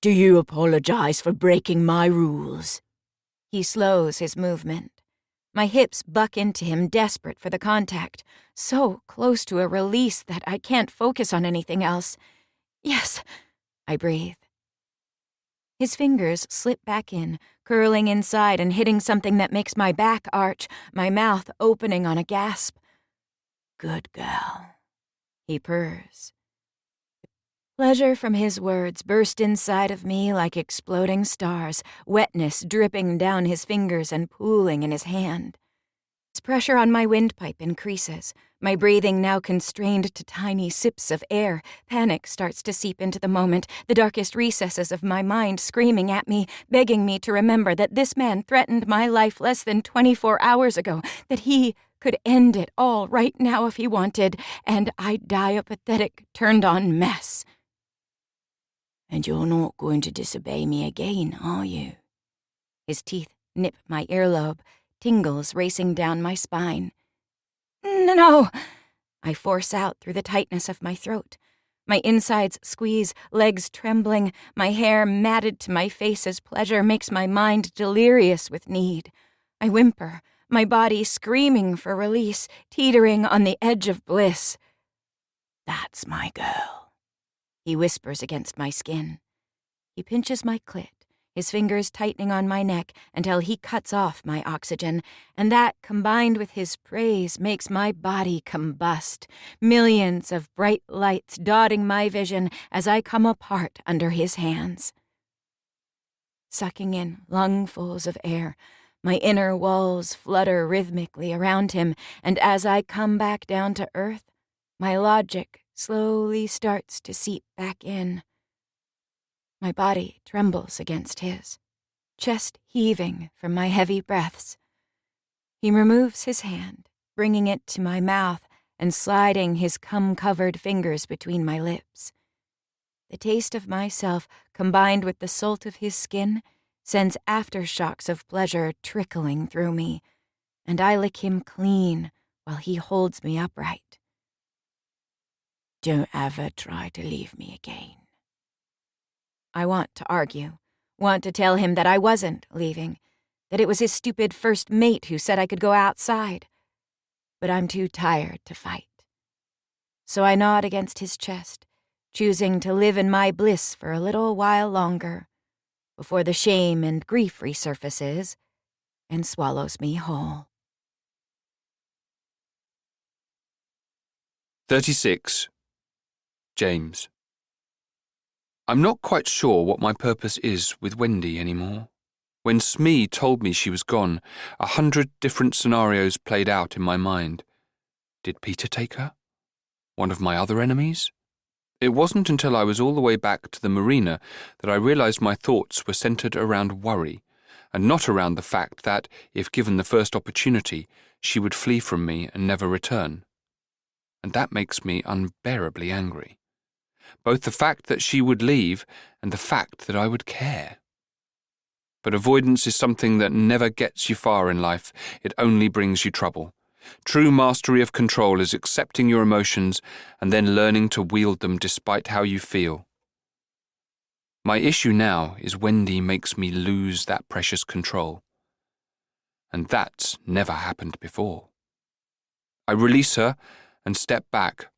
"Do you apologize for breaking my rules?" He slows his movement. My hips buck into him, desperate for the contact, so close to a release that I can't focus on anything else. "Yes," I breathe. His fingers slip back in, curling inside and hitting something that makes my back arch, my mouth opening on a gasp. "Good girl," he purrs. Pleasure from his words burst inside of me like exploding stars, wetness dripping down his fingers and pooling in his hand. His pressure on my windpipe increases, my breathing now constrained to tiny sips of air. Panic starts to seep into the moment, the darkest recesses of my mind screaming at me, begging me to remember that this man threatened my life less than 24 hours ago, that he could end it all right now if he wanted, and I'd die a pathetic, turned-on mess. "And you're not going to disobey me again, are you?" His teeth nip my earlobe, tingles racing down my spine. "No," I force out through the tightness of my throat. My insides squeeze, legs trembling, my hair matted to my face as pleasure makes my mind delirious with need. I whimper, my body screaming for release, teetering on the edge of bliss. "That's my girl," he whispers against my skin. He pinches my clit, his fingers tightening on my neck until he cuts off my oxygen, and that, combined with his praise, makes my body combust, millions of bright lights dotting my vision as I come apart under his hands. Sucking in lungfuls of air, my inner walls flutter rhythmically around him, and as I come back down to earth, my logic slowly starts to seep back in. My body trembles against his, chest heaving from my heavy breaths. He removes his hand, bringing it to my mouth and sliding his cum-covered fingers between my lips. The taste of myself, combined with the salt of his skin, sends aftershocks of pleasure trickling through me, and I lick him clean while he holds me upright. "Don't ever try to leave me again." I want to argue, want to tell him that I wasn't leaving, that it was his stupid first mate who said I could go outside. But I'm too tired to fight. So I nod against his chest, choosing to live in my bliss for a little while longer, before the shame and grief resurfaces and swallows me whole. 36. James. I'm not quite sure what my purpose is with Wendy anymore. When Smee told me she was gone, 100 different scenarios played out in my mind. Did Peter take her? One of my other enemies? It wasn't until I was all the way back to the marina that I realized my thoughts were centered around worry, and not around the fact that, if given the first opportunity, she would flee from me and never return. And that makes me unbearably angry. Both the fact that she would leave and the fact that I would care. But avoidance is something that never gets you far in life. It only brings you trouble. True mastery of control is accepting your emotions and then learning to wield them despite how you feel. My issue now is Wendy makes me lose that precious control. And that's never happened before. I release her and step back,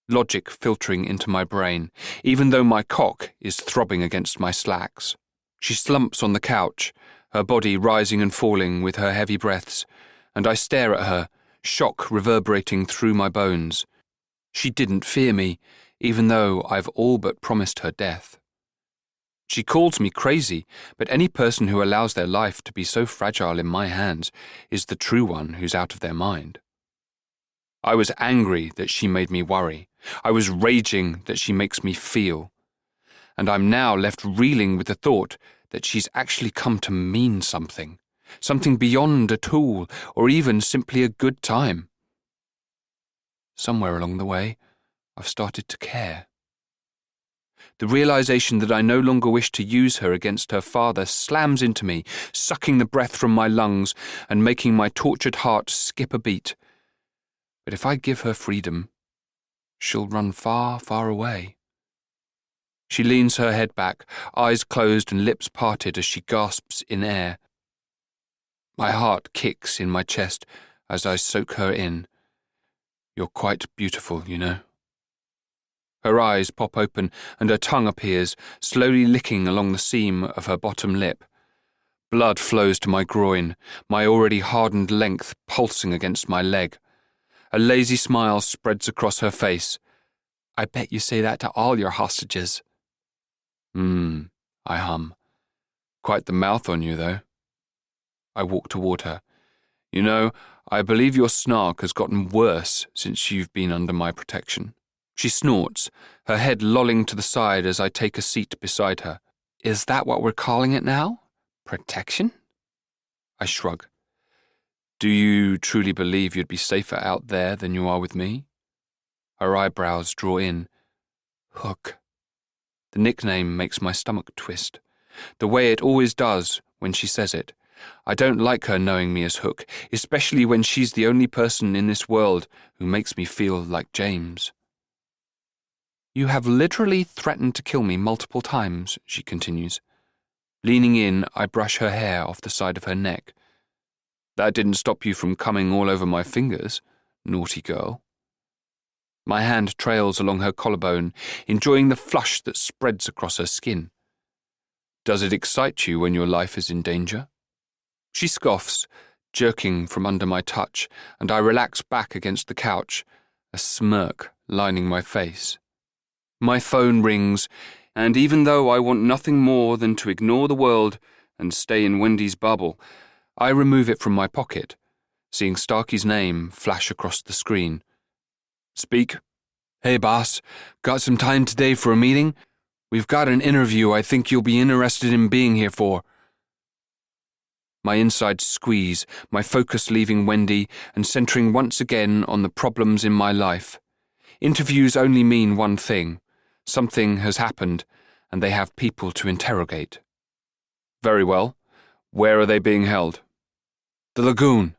logic filtering into my brain, even though my cock is throbbing against my slacks. She slumps on the couch, her body rising and falling with her heavy breaths, and I stare at her, shock reverberating through my bones. She didn't fear me, even though I've all but promised her death. She calls me crazy, but any person who allows their life to be so fragile in my hands is the true one who's out of their mind. I was angry that she made me worry. I was raging that she makes me feel. And I'm now left reeling with the thought that she's actually come to mean something beyond a tool or even simply a good time. Somewhere along the way, I've started to care. The realization that I no longer wish to use her against her father slams into me, sucking the breath from my lungs and making my tortured heart skip a beat. But if I give her freedom, she'll run far, far away. She leans her head back, eyes closed and lips parted as she gasps in air. My heart kicks in my chest as I soak her in. You're quite beautiful, you know. Her eyes pop open and her tongue appears, slowly licking along the seam of her bottom lip. Blood flows to my groin, my already hardened length pulsing against my leg. A lazy smile spreads across her face. I bet you say that to all your hostages. I hum. Quite the mouth on you, though. I walk toward her. You know, I believe your snark has gotten worse since you've been under my protection. She snorts, her head lolling to the side as I take a seat beside her. Is that what we're calling it now? Protection? I shrug. Do you truly believe you'd be safer out there than you are with me? Her eyebrows draw in. Hook. The nickname makes my stomach twist, the way it always does when she says it. I don't like her knowing me as Hook, especially when she's the only person in this world who makes me feel like James. You have literally threatened to kill me multiple times, she continues. Leaning in, I brush her hair off the side of her neck. That didn't stop you from coming all over my fingers, naughty girl. My hand trails along her collarbone, enjoying the flush that spreads across her skin. Does it excite you when your life is in danger? She scoffs, jerking from under my touch, and I relax back against the couch, a smirk lining my face. My phone rings, and even though I want nothing more than to ignore the world and stay in Wendy's bubble, I remove it from my pocket, seeing Starkey's name flash across the screen. Speak. Hey, boss. Got some time today for a meeting? We've got an interview I think you'll be interested in being here for. My insides squeeze, my focus leaving Wendy and centering once again on the problems in my life. Interviews only mean one thing. Something has happened, and they have people to interrogate. Very well. Where are they being held? The lagoon.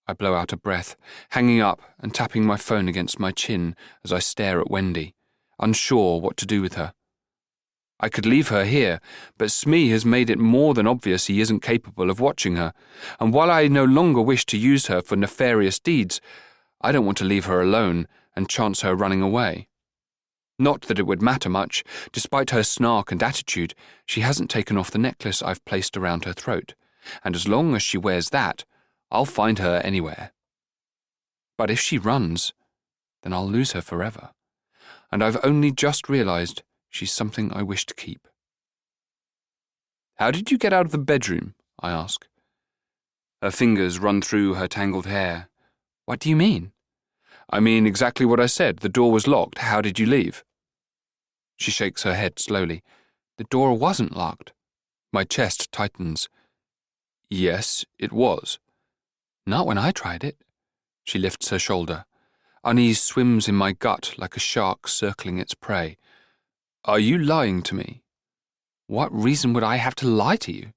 I blow out a breath, hanging up and tapping my phone against my chin as I stare at Wendy, unsure what to do with her. I could leave her here, but Smee has made it more than obvious he isn't capable of watching her, and while I no longer wish to use her for nefarious deeds, I don't want to leave her alone and chance her running away. Not that it would matter much. Despite her snark and attitude, she hasn't taken off the necklace I've placed around her throat, and as long as she wears that, I'll find her anywhere. But if she runs, then I'll lose her forever. and I've only just realized she's something I wish to keep. How did you get out of the bedroom? I ask. Her fingers run through her tangled hair. What do you mean? I mean exactly what I said. The door was locked. How did you leave? She shakes her head slowly. The door wasn't locked. My chest tightens. Yes, it was. Not when I tried it. She lifts her shoulder. Unease swims in my gut like a shark circling its prey. Are you lying to me? What reason would I have to lie to you?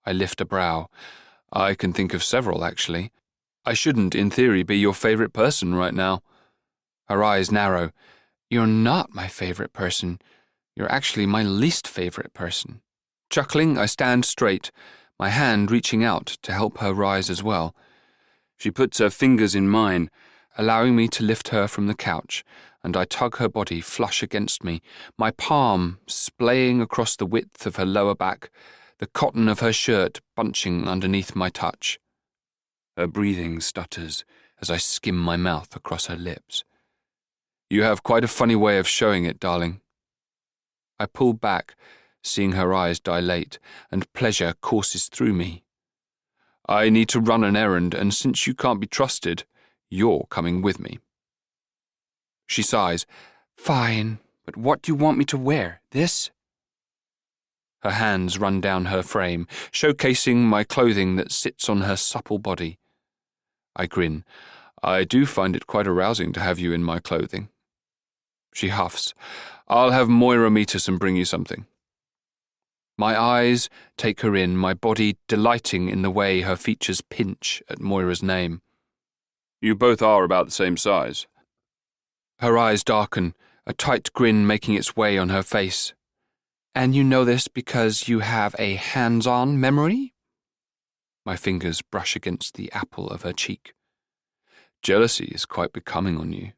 I lift a brow. I can think of several, actually. I shouldn't, in theory, be your favorite person right now. Her eyes narrow. You're not my favorite person. You're actually my least favorite person. Chuckling, I stand straight, my hand reaching out to help her rise as well. She puts her fingers in mine, allowing me to lift her from the couch, and I tug her body flush against me, my palm splaying across the width of her lower back, the cotton of her shirt bunching underneath my touch. Her breathing stutters as I skim my mouth across her lips. You have quite a funny way of showing it, darling. I pull back, seeing her eyes dilate, and pleasure courses through me. I need to run an errand, and since you can't be trusted, you're coming with me. She sighs. Fine, but what do you want me to wear? This? Her hands run down her frame, showcasing my clothing that sits on her supple body. I grin. I do find it quite arousing to have you in my clothing. She huffs. I'll have Moira meet us and bring you something. My eyes take her in, my body delighting in the way her features pinch at Moira's name. You both are about the same size. Her eyes darken, a tight grin making its way on her face. And you know this because you have a hands-on memory? My fingers brush against the apple of her cheek. Jealousy is quite becoming on you.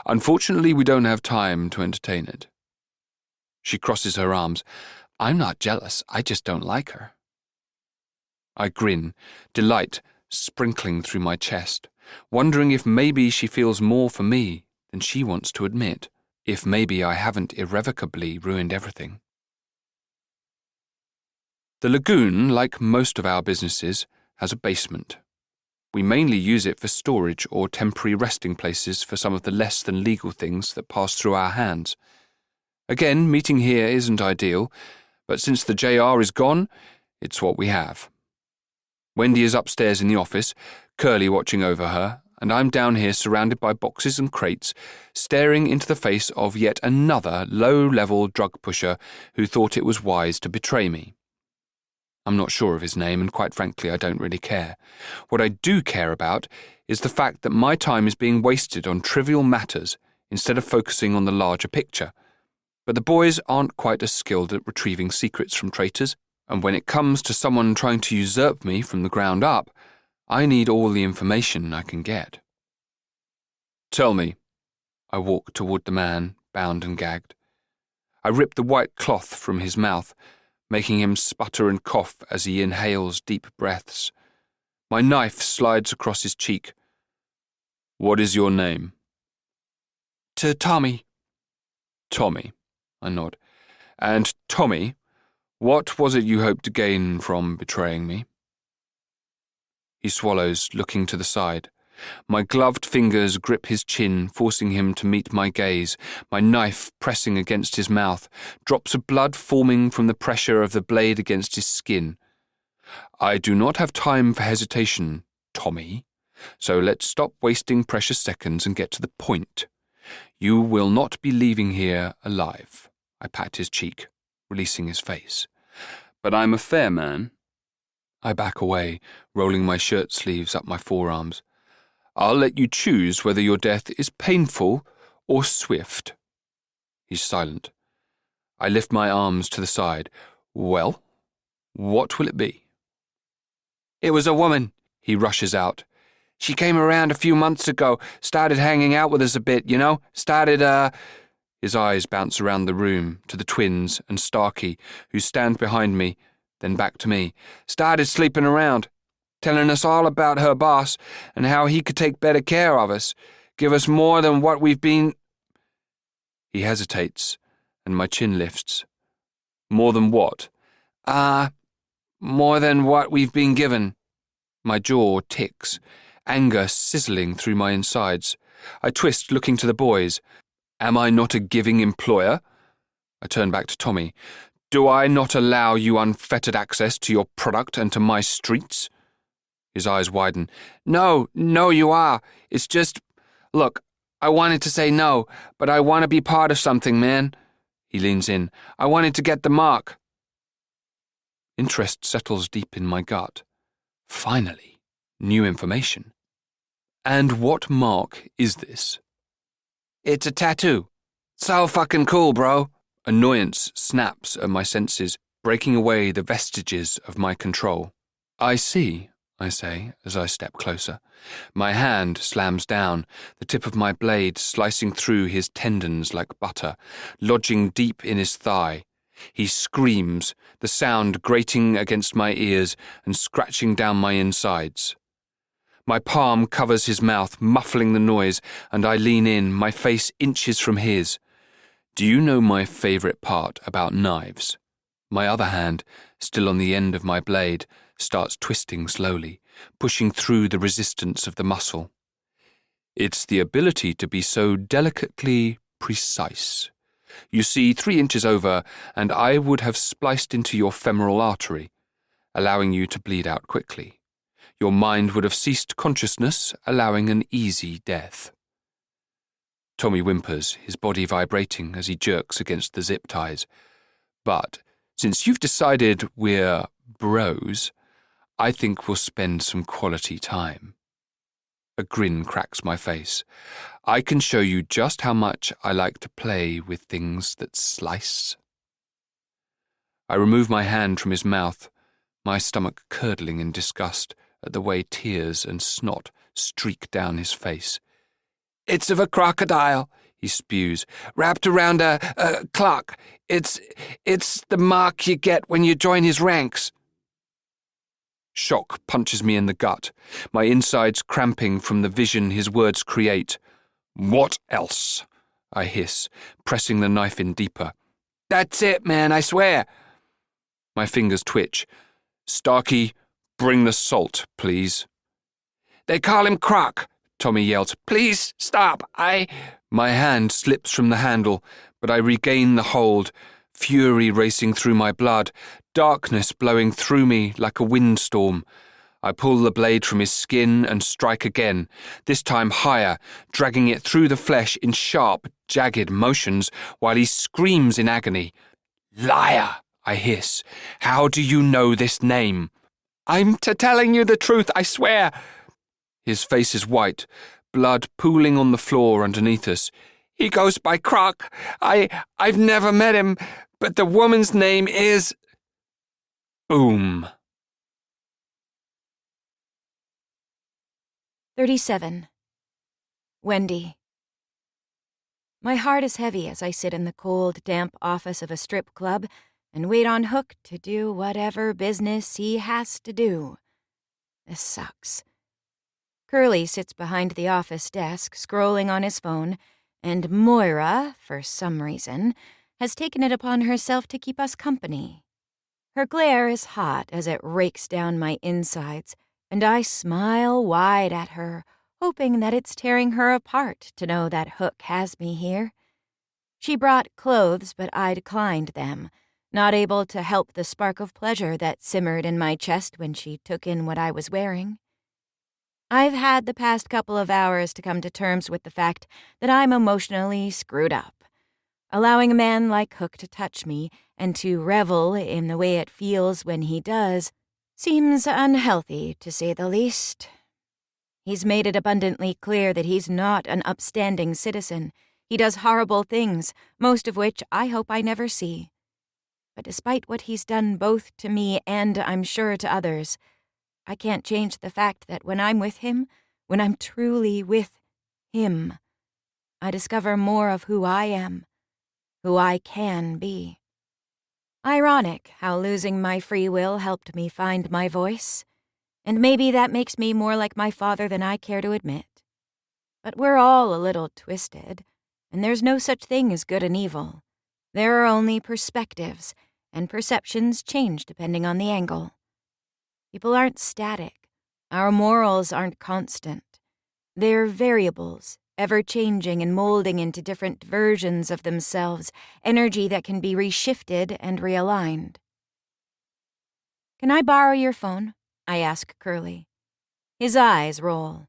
Unfortunately, we don't have time to entertain it. She crosses her arms. I'm not jealous, I just don't like her. I grin, delight sprinkling through my chest, wondering if maybe she feels more for me than she wants to admit, if maybe I haven't irrevocably ruined everything. The lagoon, like most of our businesses, has a basement. We mainly use it for storage or temporary resting places for some of the less than legal things that pass through our hands. Again, meeting here isn't ideal, but since the JR is gone, it's what we have. Wendy is upstairs in the office, Curly watching over her, and I'm down here surrounded by boxes and crates, staring into the face of yet another low-level drug pusher who thought it was wise to betray me. I'm not sure of his name, and quite frankly, I don't really care. What I do care about is the fact that my time is being wasted on trivial matters instead of focusing on the larger picture. But the boys aren't quite as skilled at retrieving secrets from traitors, and when it comes to someone trying to usurp me from the ground up, I need all the information I can get. Tell me. I walk toward the man, bound and gagged. I rip the white cloth from his mouth, making him sputter and cough as he inhales deep breaths. My knife slides across his cheek. What is your name? To Tommy. Tommy, I nod. And Tommy, what was it you hoped to gain from betraying me? He swallows, looking to the side. My gloved fingers grip his chin, forcing him to meet my gaze, my knife pressing against his mouth, drops of blood forming from the pressure of the blade against his skin. I do not have time for hesitation, Tommy, so let's stop wasting precious seconds and get to the point. You will not be leaving here alive. I pat his cheek, releasing his face. But I'm a fair man. I back away, rolling my shirt sleeves up my forearms. I'll let you choose whether your death is painful or swift. He's silent. I lift my arms to the side. Well, what will it be? It was a woman, he rushes out. She came around a few months ago, started hanging out with us a bit, you know, His eyes bounce around the room, to the twins and Starkey, who stand behind me, then back to me. Started sleeping around, telling us all about her boss and how he could take better care of us, give us more than what we've been... He hesitates, and my chin lifts. More than what? More than what we've been given. My jaw ticks, anger sizzling through my insides. I twist, looking to the boys. Am I not a giving employer? I turn back to Tommy. Do I not allow you unfettered access to your product and to my streets? His eyes widen. No, you are. It's just... Look, I wanted to say no, but I want to be part of something, man. He leans in. I wanted to get the mark. Interest settles deep in my gut. Finally, new information. And what mark is this? It's a tattoo. So fucking cool, bro. Annoyance snaps at my senses, breaking away the vestiges of my control. I see, I say as I step closer. My hand slams down, the tip of my blade slicing through his tendons like butter, lodging deep in his thigh. He screams, the sound grating against my ears and scratching down my insides. My palm covers his mouth, muffling the noise, and I lean in, my face inches from his. Do you know my favourite part about knives? My other hand, still on the end of my blade, starts twisting slowly, pushing through the resistance of the muscle. It's the ability to be so delicately precise. You see, 3 inches over, and I would have spliced into your femoral artery, allowing you to bleed out quickly. Your mind would have ceased consciousness, allowing an easy death. Tommy whimpers, his body vibrating as he jerks against the zip ties. But since you've decided we're bros, I think we'll spend some quality time. A grin cracks my face. I can show you just how much I like to play with things that slice. I remove my hand from his mouth, my stomach curdling in disgust at the way tears and snot streak down his face. It's of a crocodile, he spews, wrapped around a clock. It's the mark you get when you join his ranks. Shock punches me in the gut, my insides cramping from the vision his words create. What else? I hiss, pressing the knife in deeper. That's it, man, I swear. My fingers twitch. Starkey, bring the salt, please. They call him Croc, Tommy yells. Please, stop, My hand slips from the handle, but I regain the hold, fury racing through my blood, darkness blowing through me like a windstorm. I pull the blade from his skin and strike again, this time higher, dragging it through the flesh in sharp, jagged motions, while he screams in agony. Liar, I hiss. How do you know this name? I'm telling you the truth, I swear. His face is white, blood pooling on the floor underneath us. He goes by Croc. I've never met him, but the woman's name is... Boom. 37. Wendy. My heart is heavy as I sit in the cold, damp office of a strip club and wait on Hook to do whatever business he has to do. This sucks. Curly sits behind the office desk, scrolling on his phone, and Moira, for some reason, has taken it upon herself to keep us company. Her glare is hot as it rakes down my insides, and I smile wide at her, hoping that it's tearing her apart to know that Hook has me here. She brought clothes, but I declined them, not able to help the spark of pleasure that simmered in my chest when she took in what I was wearing. I've had the past couple of hours to come to terms with the fact that I'm emotionally screwed up. Allowing a man like Hook to touch me and to revel in the way it feels when he does seems unhealthy, to say the least. He's made it abundantly clear that he's not an upstanding citizen. He does horrible things, most of which I hope I never see. But despite what he's done both to me and, I'm sure, to others, I can't change the fact that when I'm with him, when I'm truly with him, I discover more of who I am, who I can be. Ironic how losing my free will helped me find my voice, and maybe that makes me more like my father than I care to admit. But we're all a little twisted. and there's no such thing as good and evil. There are only perspectives, and perceptions change depending on the angle. People aren't static. Our morals aren't constant. They're variables, ever-changing and molding into different versions of themselves, energy that can be reshifted and realigned. "Can I borrow your phone?" I ask Curly. His eyes roll.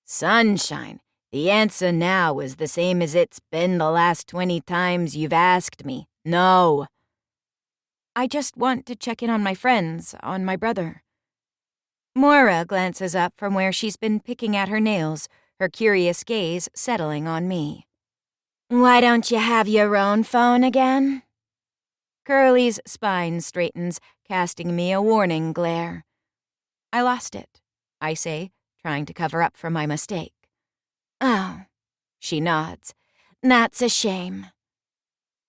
"Sunshine, the answer now is the same as it's been the last 20 times you've asked me. No." "I just want to check in on my friends, on my brother." Moira glances up from where she's been picking at her nails, her curious gaze settling on me. "Why don't you have your own phone again?" Curly's spine straightens, casting me a warning glare. "I lost it," I say, trying to cover up for my mistake. "Oh," she nods. "That's a shame."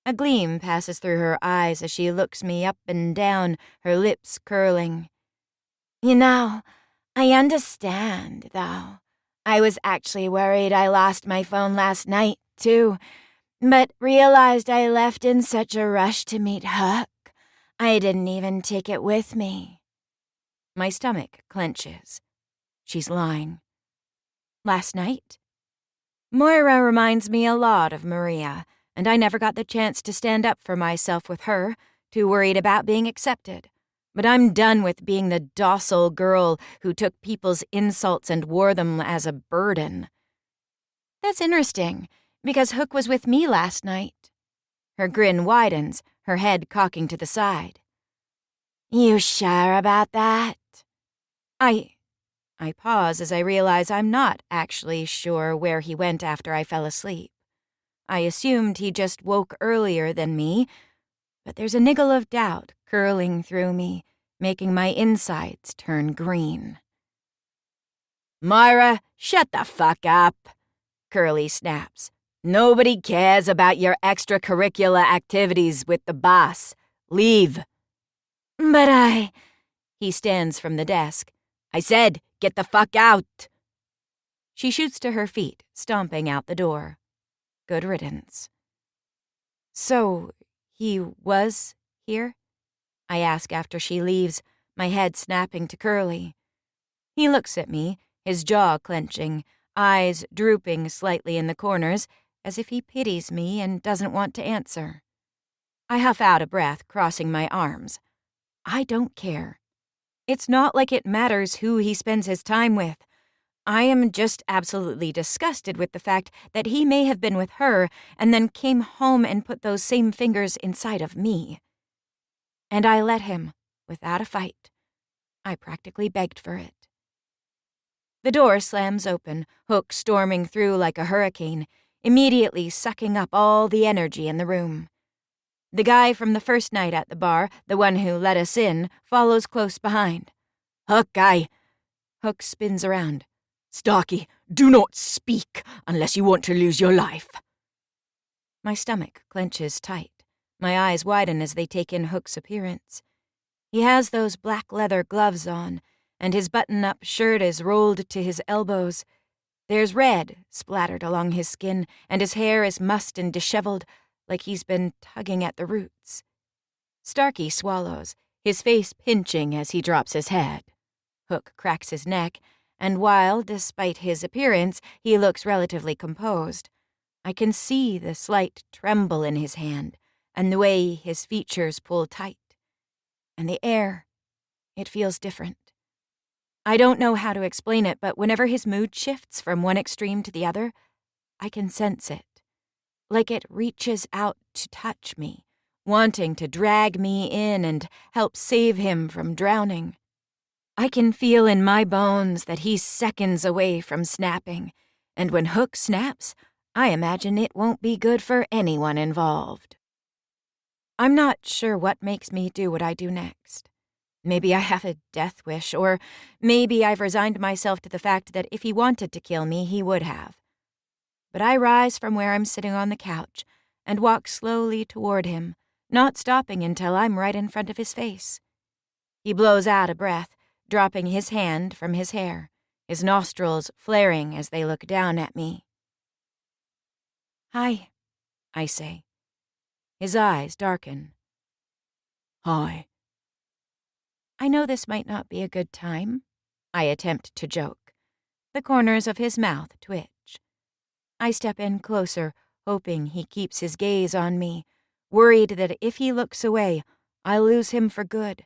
A gleam passes through her eyes as she looks me up and down, her lips curling. "You know, I understand, though. I was actually worried I lost my phone last night, too, but realized I left in such a rush to meet Huck, I didn't even take it with me." My stomach clenches. She's lying. "Last night?" Moira reminds me a lot of Maria, and I never got the chance to stand up for myself with her, too worried about being accepted. But I'm done with being the docile girl who took people's insults and wore them as a burden. "That's interesting, because Hook was with me last night." Her grin widens, her head cocking to the side. "You sure about that?" I pause as I realize I'm not actually sure where he went after I fell asleep. I assumed he just woke earlier than me, but there's a niggle of doubt curling through me, making my insides turn green. "Moira, shut the fuck up," Curly snaps. "Nobody cares about your extracurricular activities with the boss. Leave." "But He stands from the desk. "I said, get the fuck out." She shoots to her feet, stomping out the door. Good riddance. "So, he was here?" I ask after she leaves, my head snapping to Curly. He looks at me, his jaw clenching, eyes drooping slightly in the corners, as if he pities me and doesn't want to answer. I huff out a breath, crossing my arms. I don't care. It's not like it matters who he spends his time with. I am just absolutely disgusted with the fact that he may have been with her and then came home and put those same fingers inside of me. And I let him, without a fight. I practically begged for it. The door slams open, Hook storming through like a hurricane, immediately sucking up all the energy in the room. The guy from the first night at the bar, the one who let us in, follows close behind. "Hook, guy." Hook spins around. "Starkey, do not speak unless you want to lose your life." My stomach clenches tight. My eyes widen as they take in Hook's appearance. He has those black leather gloves on, and his button-up shirt is rolled to his elbows. There's red splattered along his skin, and his hair is mussed and disheveled, like he's been tugging at the roots. Starkey swallows, his face pinching as he drops his head. Hook cracks his neck, and while, despite his appearance, he looks relatively composed, I can see the slight tremble in his hand, and the way his features pull tight. And the air, it feels different. I don't know how to explain it, but whenever his mood shifts from one extreme to the other, I can sense it. Like it reaches out to touch me, wanting to drag me in and help save him from drowning. I can feel in my bones that he's seconds away from snapping, and when Hook snaps, I imagine it won't be good for anyone involved. I'm not sure what makes me do what I do next. Maybe I have a death wish, or maybe I've resigned myself to the fact that if he wanted to kill me, he would have. But I rise from where I'm sitting on the couch and walk slowly toward him, not stopping until I'm right in front of his face. He blows out a breath, dropping his hand from his hair, his nostrils flaring as they look down at me. "Hi," I say. His eyes darken. Hi. I know this might not be a good time. I attempt to joke. The corners of his mouth twitch. I step in closer, hoping he keeps his gaze on me, worried that if he looks away, I'll lose him for good,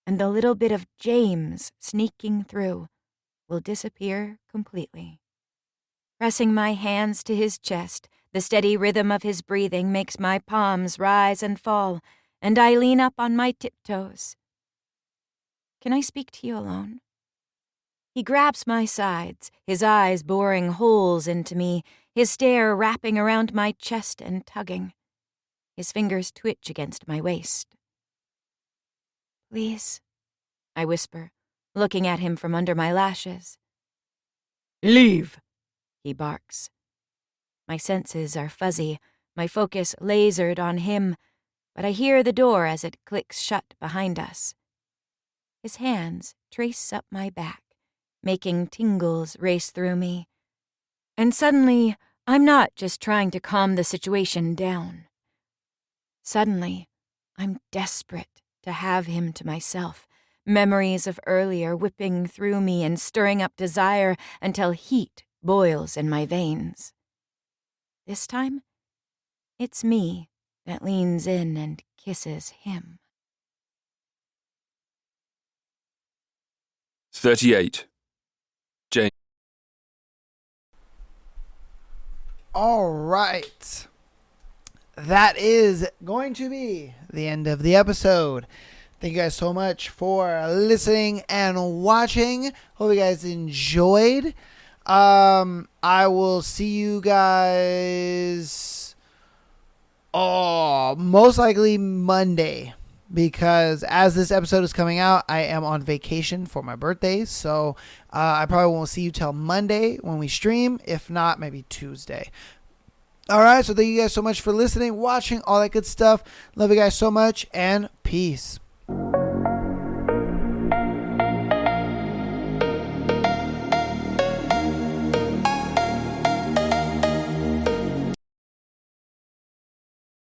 and the little bit of James sneaking through will disappear completely. Pressing my hands to his chest, the steady rhythm of his breathing makes my palms rise and fall, and I lean up on my tiptoes. Can I speak to you alone? He grabs my sides, his eyes boring holes into me, his stare wrapping around my chest and tugging. His fingers twitch against my waist. Please, I whisper, looking at him from under my lashes. Leave, he barks. My senses are fuzzy, my focus lasered on him, but I hear the door as it clicks shut behind us. His hands trace up my back, making tingles race through me. And suddenly, I'm not just trying to calm the situation down. Suddenly, I'm desperate to have him to myself, memories of earlier whipping through me and stirring up desire until heat boils in my veins. This time, it's me that leans in and kisses him. 38. Jane. All right. That is going to be the end of the episode. Thank you guys so much for listening and watching. Hope you guys enjoyed. I will see you guys most likely Monday, because as this episode is coming out, I am on vacation for my birthday. So I probably won't see you till Monday when we stream. If not, maybe Tuesday. All right. So thank you guys so much for listening, watching, all that good stuff. Love you guys so much, and peace.